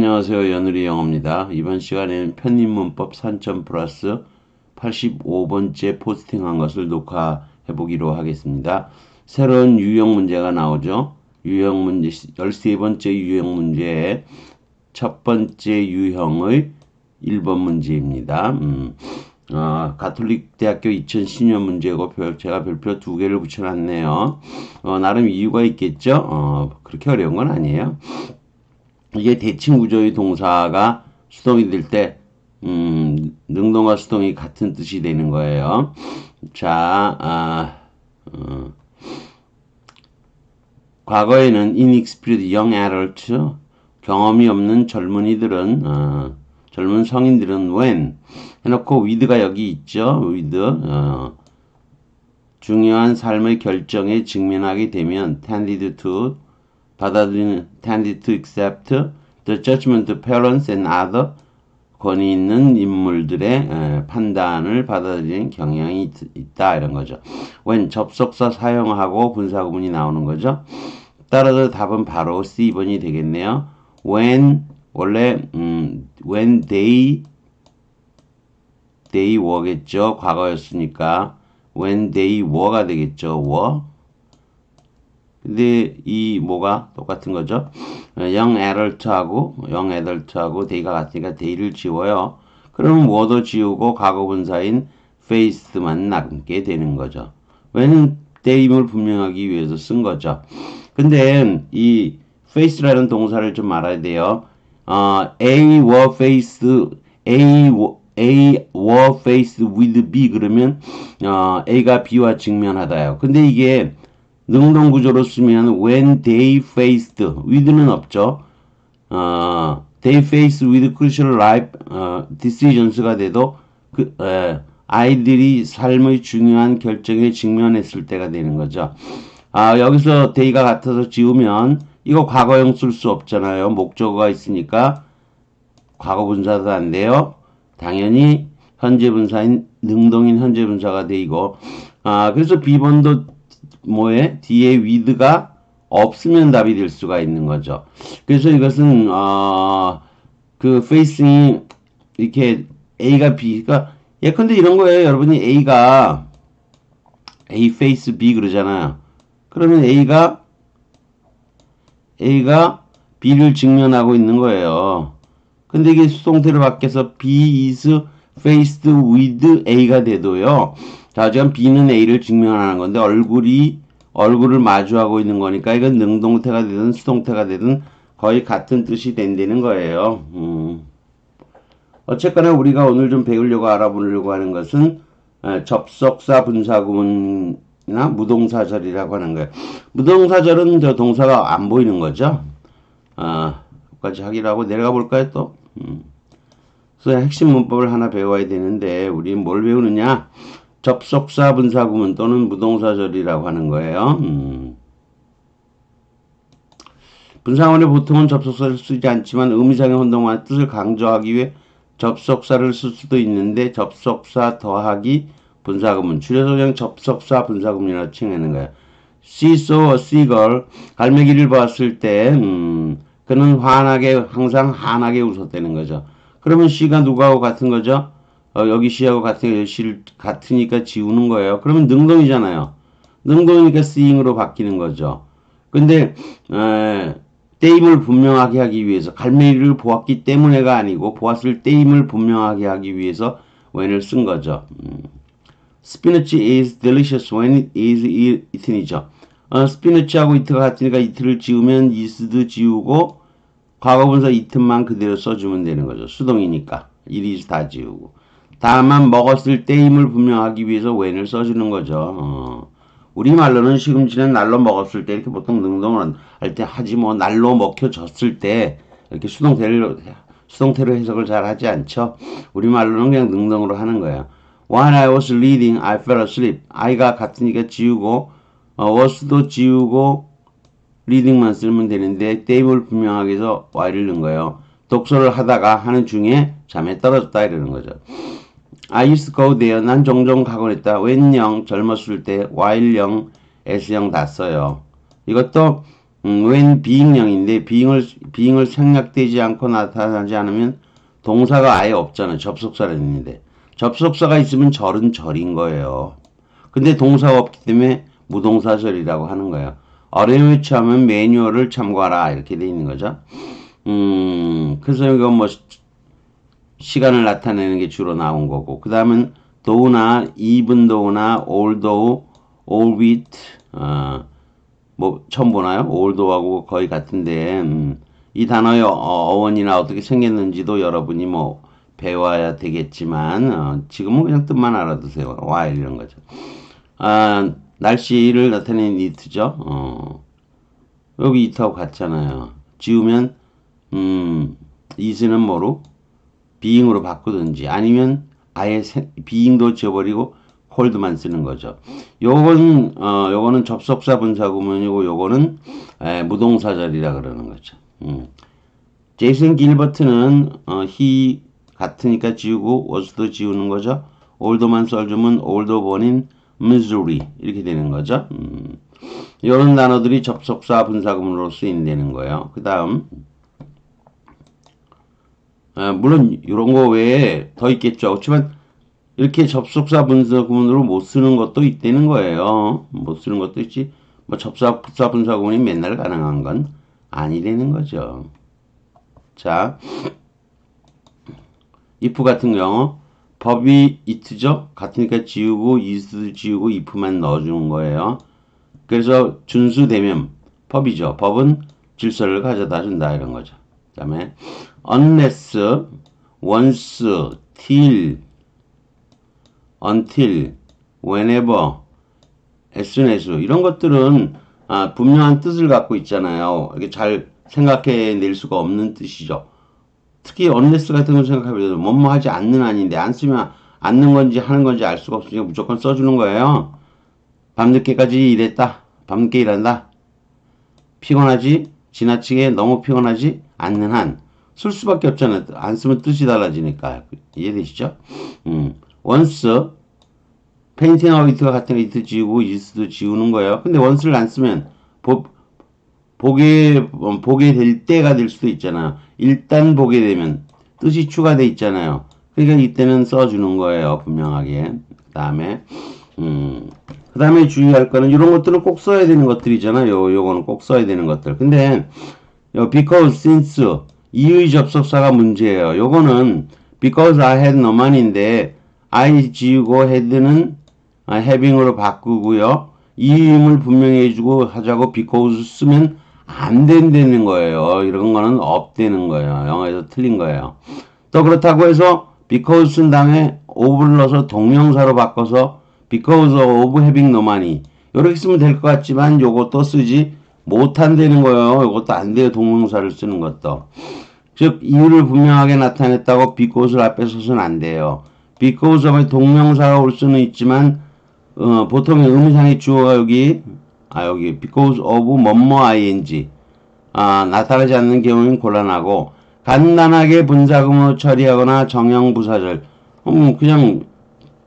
안녕하세요. 연우리 영어입니다. 이번 시간에는 편입문법 3점 플러스 85번째 포스팅한 것을 녹화해 보기로 하겠습니다. 새로운 유형 문제가 나오죠. 유형 문제 13번째 유형 문제의 첫 번째 유형의 1번 문제입니다. 가톨릭 대학교 2010년 문제고 제가 별표 2개를 붙여놨네요. 나름 이유가 있겠죠. 그렇게 어려운 건 아니에요. 이게 대칭 구조의 동사가 수동이 될 때, 능동과 수동이 같은 뜻이 되는 거예요. 자, 과거에는 inexperienced young adult, 경험이 없는 젊은이들은, 젊은 성인들은 when 해놓고 with가 여기 있죠. with, 중요한 삶의 결정에 직면하게 되면 tended to 받아들이는 tended to accept the judgment of parents and other 권위 있는 인물들의 판단을 받아들이는 경향이 있다 이런 거죠. when 접속사 사용하고 분사구문이 나오는 거죠. 따라서 답은 바로 C번이 되겠네요. when 원래 when they were겠죠. 과거였으니까 when they were가 되겠죠. were 근데 이 뭐가 똑같은 거죠? young adult하고 they가 같으니까 they를 지워요. 그러면 were도 지우고 과거 분사인 faced만 남게 되는 거죠. 왜냐면 they임을 분명하기 위해서 쓴 거죠. 근데 이 face라는 동사를 좀 알아야 돼요. A were faced with B 그러면 A가 B와 직면하다요. 근데 이게 능동 구조로 쓰면 when they faced with는 없죠. they faced with crucial life decisions가 돼도 아이들이 삶의 중요한 결정에 직면했을 때가 되는 거죠. 여기서 they가 같아서 지우면 이거 과거형 쓸 수 없잖아요. 목적어가 있으니까 과거 분사도 안 돼요. 당연히 현재 분사인 능동인 현재 분사가 되고 그래서 B번도 뭐에 뒤에 with가 없으면 답이 될 수가 있는 거죠. 그래서 이것은 그 facing이 이렇게 A가 B가 예컨대 이런 거예요. 여러분이 A가 A face B 그러잖아요. 그러면 A가 B를 직면하고 있는 거예요. 근데 이게 수동태로 바뀌어서 B is faced with A가 돼도요. 자, 지금 B는 A를 직면하는 건데 얼굴을 마주하고 있는 거니까 이건 능동태가 되든 수동태가 되든 거의 같은 뜻이 된다는 거예요. 어쨌거나 우리가 오늘 좀 배우려고 알아보려고 하는 것은 접속사 분사구문이나 무동사절이라고 하는 거예요. 무동사절은 저 동사가 안 보이는 거죠. 여기까지 하기로 하고 내려가 볼까요 또? 그래서 핵심 문법을 하나 배워야 되는데 우리 뭘 배우느냐? 접속사 분사구문 또는 무동사절이라고 하는 거예요. 분사구문에 보통은 접속사를 쓰지 않지만 의미상의 혼동과 뜻을 강조하기 위해 접속사를 쓸 수도 있는데 접속사 더하기 분사구문 줄여서 그냥 접속사 분사구문이라고 칭하는 거예요. She saw a seagull 갈매기를 봤을 때 그는 항상 환하게 웃었다는 거죠. 그러면 she가 누구하고 같은 거죠? 여기 she하고 같으니까 지우는 거예요. 그러면 능동이잖아요. 능동이니까 seeing으로 바뀌는 거죠. 근데 때임을 분명하게 하기 위해서 갈매기를 보았기 때문에가 아니고 보았을 때임을 분명하게 하기 위해서 when을 쓴 거죠. Spinach is delicious when it is eaten이죠. spinach하고 it가 같으니까 it를 지우면 is도 지우고 과거분사 it만 그대로 써주면 되는 거죠. 수동이니까 it is 다 지우고 다만 먹었을 때임을 분명하기 위해서 when을 써주는 거죠. 우리말로는 시금치는 날로 먹었을 때 이렇게 보통 능동을 할 때 하지 뭐 날로 먹혀졌을 때 이렇게 수동태로 해석을 잘 하지 않죠. 우리말로는 그냥 능동으로 하는 거예요. When I was reading, I fell asleep. I가 같으니까 지우고 was도 지우고 reading만 쓰면 되는데 때임을 분명하게 해서 y를 넣은 거예요. 독서를 하다가 하는 중에 잠에 떨어졌다 이러는 거죠. I used to go there. 난 종종 가곤 했다. when young 젊었을 때 while young, as young 다 써요. 이것도 when being형인데 being을 생략되지 않고 나타나지 않으면 동사가 아예 없잖아요. 접속사를 했는데 접속사가 있으면 절은 절인 거예요. 근데 동사가 없기 때문에 무동사절이라고 하는 거예요. 어려움에 처하면 매뉴얼을 참고하라 이렇게 돼 있는 거죠. 그래서 이거 뭐 시간을 나타내는 게 주로 나온 거고 그 다음은 though나 even though나 although, albeit 뭐 처음 보나요? although하고 거의 같은데 이 단어의 어원이나 어떻게 생겼는지도 여러분이 뭐 배워야 되겠지만 지금은 그냥 뜻만 알아두세요. while 이런 거죠. 날씨를 나타내는 it죠. 여기 it하고 같잖아요. 지우면 is는 뭐로? being으로 바꾸든지 아니면 아예 being도 지워버리고 cold만 쓰는 거죠. 요거는 접속사 분사구문이고 요거는 무동사절이라 그러는 거죠. 제이슨 길버트는 he 같으니까 지우고 was도 지우는 거죠. old만 써주면 old born인 Missouri 이렇게 되는 거죠. 이런 단어들이 접속사 분사구문으로 쓰인다는 거예요. 그 다음 물론 이런 거 외에 더 있겠죠. 그렇지만 이렇게 접속사 분사구문으로 못 쓰는 것도 있다는 거예요. 못 쓰는 것도 있지. 뭐 접속사 분사구문이 맨날 가능한 건 아니라는 거죠. 자, if 같은 경우 법이 it죠. 같으니까 지우고 is도 지우고 if만 넣어주는 거예요. 그래서 준수되면 법이죠. 법은 질서를 가져다 준다 이런 거죠. 그 다음에 unless, once, till, until, whenever, as soon as 이런 것들은 분명한 뜻을 갖고 있잖아요. 이렇게 잘 생각해낼 수가 없는 뜻이죠. 특히 unless 같은 걸 생각해보면 뭐뭐 하지 않는 아닌데 안 쓰면 않는 건지 하는 건지 알 수가 없으니까 무조건 써주는 거예요. 밤늦게까지 일했다. 밤늦게 일한다. 피곤하지? 지나치게 너무 피곤하지? 않는 한. 쓸 수밖에 없잖아요. 안 쓰면 뜻이 달라지니까. 이해되시죠? once, painting하고 it가 같은 거 it 지우고 is도 지우는 거예요. 근데 once를 안 쓰면 보게 될 때가 될 수도 있잖아요. 일단 보게 되면 뜻이 추가돼 있잖아요. 그러니까 이때는 써주는 거예요. 분명하게. 그 다음에 주의할 거는 이런 것들은 꼭 써야 되는 것들이잖아요. 요거는 꼭 써야 되는 것들. 근데 because, since 이의 접속사가 문제예요. 요거는 because I had no만인데 I 지우고 had는 having으로 바꾸고요. 이의임을 분명히 해주고 하자고 because 쓰면 안 된다는 거예요. 이런 거는 없다는 거예요. 영어에서 틀린 거예요. 또 그렇다고 해서 because 쓴 다음에 of를 넣어서 동명사로 바꿔서 because of having no money 이렇게 쓰면 될 것 같지만 요것도 쓰지 못한다는 거예요. 요것도 안 돼요. 동명사를 쓰는 것도. 즉 이유를 분명하게 나타냈다고 because를 앞에 써서는 안 돼요. because of에 동명사가 올 수는 있지만 보통 의미상의 주어가 여기 because of 뭐뭐 ing 나타나지 않는 경우는 곤란하고 간단하게 분사구문으로 처리하거나 정형부사절 그냥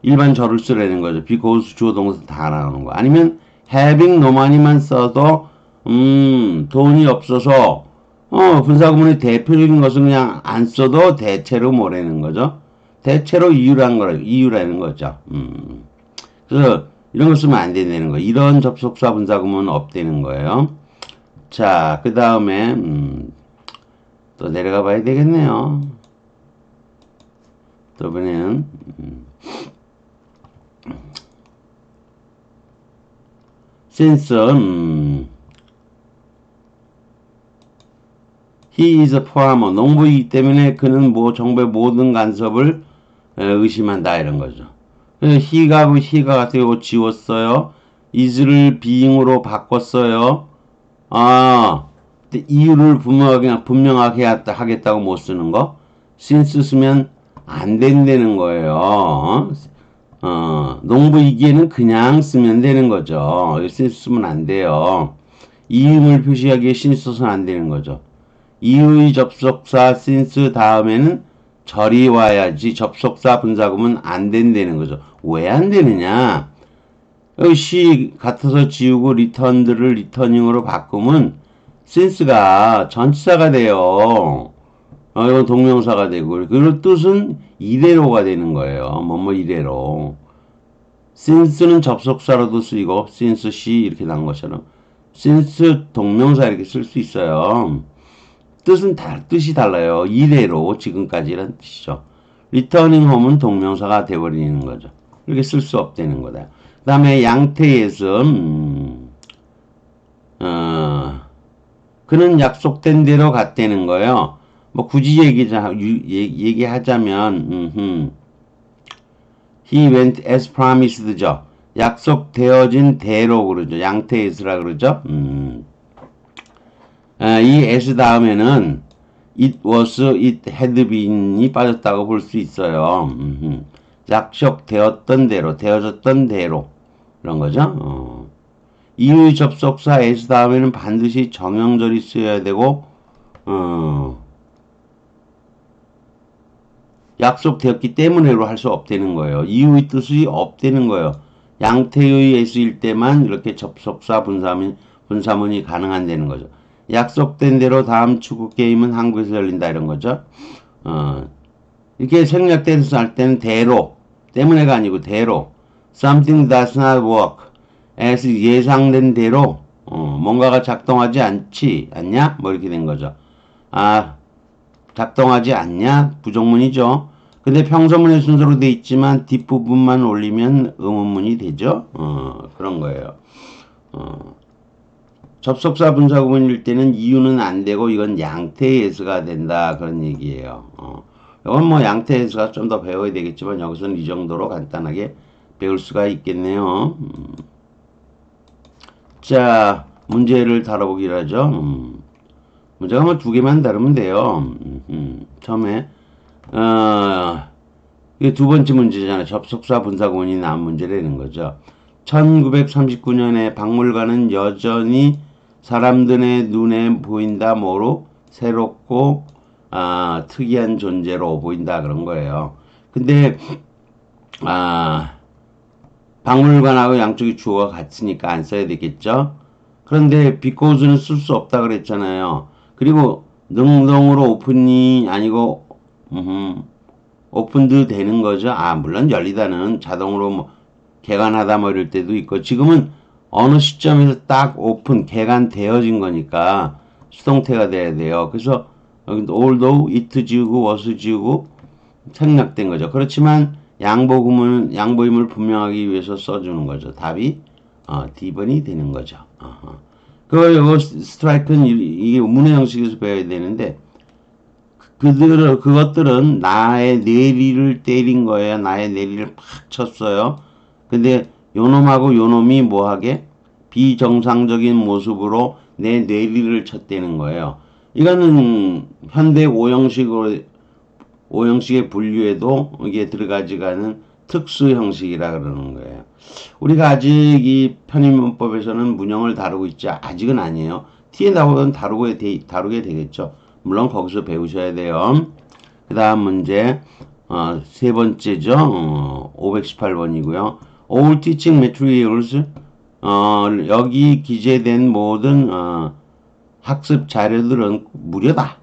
일반 절을 쓰라는 거죠. because 주어 동사 다 나오는 거. 아니면 having no money만 써도 돈이 없어서 분사구문의 대표적인 것은 그냥 안 써도 대체로 뭐라는 거죠. 대체로 이유라는 거죠. 그래서 이런 거 쓰면 안 된다는 거예요. 이런 접속사 분사구문은 없다는 거예요. 자, 그 다음에 또 내려가 봐야 되겠네요. 또 이번에는 since he is a farmer 농부이기 때문에 그는 정부의 모든 간섭을 의심한다 이런 거죠. he가 같은 경우 지웠어요. is를 being으로 바꿨어요. 이유를 분명하게 하겠다고 못 쓰는 거. since 쓰면 안 된다는 거예요. 농부이기에는 그냥 쓰면 되는 거죠. since 쓰면 안 돼요. 이음을 표시하기에 since 써서는 안 되는 거죠. 이의 접속사 since 다음에는 절이 와야지 접속사 분사구문 안 된다는 거죠. 왜 안 되느냐? 여기 she 같아서 지우고 returned를 returning으로 바꾸면 since가 전치사가 돼요. 이건 동명사가 되고, 그 뜻은 이래로가 되는 거예요. 뭐뭐 이래로. since는 접속사로도 쓰이고, since she 이렇게 나온 것처럼, since 동명사 이렇게 쓸 수 있어요. 뜻이 달라요. 이래로, 지금까지란 뜻이죠. returning home은 동명사가 돼버리는 거죠. 이렇게 쓸 수 없다는 거다. 그 다음에 양태에서, 그는 약속된 대로 갔다는 거예요. 뭐 굳이 얘기하자면 he went as promised죠. 약속되어진 대로 그러죠. 양태에서라 그러죠. 이 as 다음에는 it was, it had been이 빠졌다고 볼 수 있어요. 약속되었던 대로, 되어졌던 대로 그런 거죠. 이유의 접속사 as 다음에는 반드시 정형절이 쓰여야 되고 약속되었기 때문에로 할 수 없다는 거예요. 이유의 뜻이 없다는 거예요. 양태의 as일 때만 이렇게 접속사 분사문이 가능한다는 거죠. 약속된 대로 다음 축구 게임은 한국에서 열린다 이런 거죠. 이렇게 생략돼서 할 때는 대로, 때문에가 아니고 대로. Something does not work as 예상된 대로 뭔가가 작동하지 않냐? 뭐 이렇게 된 거죠. 작동하지 않냐? 부정문이죠. 근데 평서문의 순서로 돼 있지만 뒷부분만 올리면 의문문이 되죠. 그런 거예요. 접속사 분사구문일 때는 이유는 안 되고 이건 양태에서가 된다 그런 얘기예요. 이건 뭐 양태에서가 좀 더 배워야 되겠지만 여기서는 이 정도로 간단하게 배울 수가 있겠네요. 자, 문제를 다뤄보기로 하죠. 문제가 뭐 두 개만 다루면 돼요. 처음에 이게 두 번째 문제잖아요. 접속사 분사구문이 나온 문제라는 거죠. 1939년에 박물관은 여전히 사람들의 눈에 보인다 뭐로 새롭고 특이한 존재로 보인다 그런 거예요. 근데 박물관하고 양쪽이 주어가 같으니까 안 써야 되겠죠. 그런데 because는 쓸 수 없다 그랬잖아요. 그리고 능동으로 오픈이 아니고 오픈도 되는 거죠. 물론 열리다는 자동으로 뭐 개관하다 뭐 이럴 때도 있고 지금은 어느 시점에서 딱 오픈 개관되어진 거니까 수동태가 돼야 돼요. 그래서 although it 지우고 was 지우고 생략된 거죠. 그렇지만 양보임을 분명하기 위해서 써주는 거죠. 답이 D번이 되는 거죠. 이거 스트라이크는 이게 문의 형식에서 배워야 되는데 그것들은 나의 내리를 때린 거예요. 나의 내리를 팍 쳤어요. 근데 요놈하고 요놈이 뭐하게 비정상적인 모습으로 내 내리를 쳤다는 거예요. 이거는 현대 오형식의 분류에도 이게 들어가지가 않은 특수 형식이라 그러는 거예요. 우리가 아직 이 편의문법에서는 문형을 다루고 있지 아직은 아니에요. T에 나오면 다루게 되겠죠. 물론 거기서 배우셔야 돼요. 그 다음 문제 세 번째죠. 518번이고요. All teaching materials 여기 기재된 모든 학습 자료들은 무료다.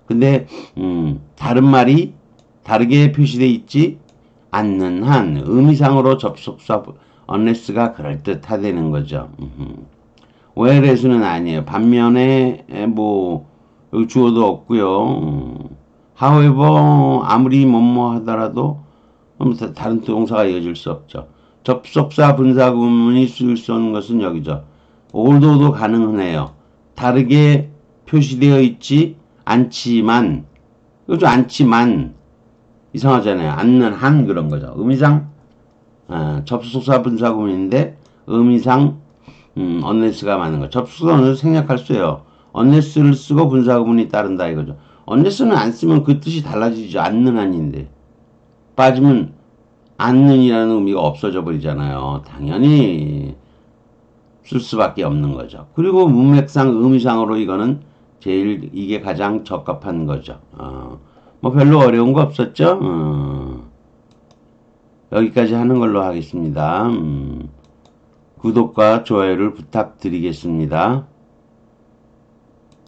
근데 다른 말이 다르게 표시되어 있지 않는 한 의미상으로 접속사 unless가 그럴듯하다는 거죠. whereas는 아니에요. 반면에 뭐 여기 주어도 없고요. however 아무리 뭐뭐 하더라도 다른 동사가 이어질 수 없죠. 접속사 분사구문이 쓸 수 없는 것은 여기죠. althought도 가능하네요. 다르게 표시되어 있지 않지만 이거 좀 않지만 이상하잖아요. 않는 한 그런 거죠. 의미상 접속사 분사구문인데 의미상 unless가 맞는 거. 접속사는 생략할 수 있어요. unless를 쓰고 분사구문이 따른다 이거죠. unless는 안 쓰면 그 뜻이 달라지죠. 않는 한인데 빠지면 않는이라는 의미가 없어져 버리잖아요. 당연히 쓸 수밖에 없는 거죠. 그리고 문맥상 의미상으로 이거는 제일 이게 가장 적합한 거죠. 뭐 별로 어려운 거 없었죠? 여기까지 하는 걸로 하겠습니다. 구독과 좋아요를 부탁드리겠습니다.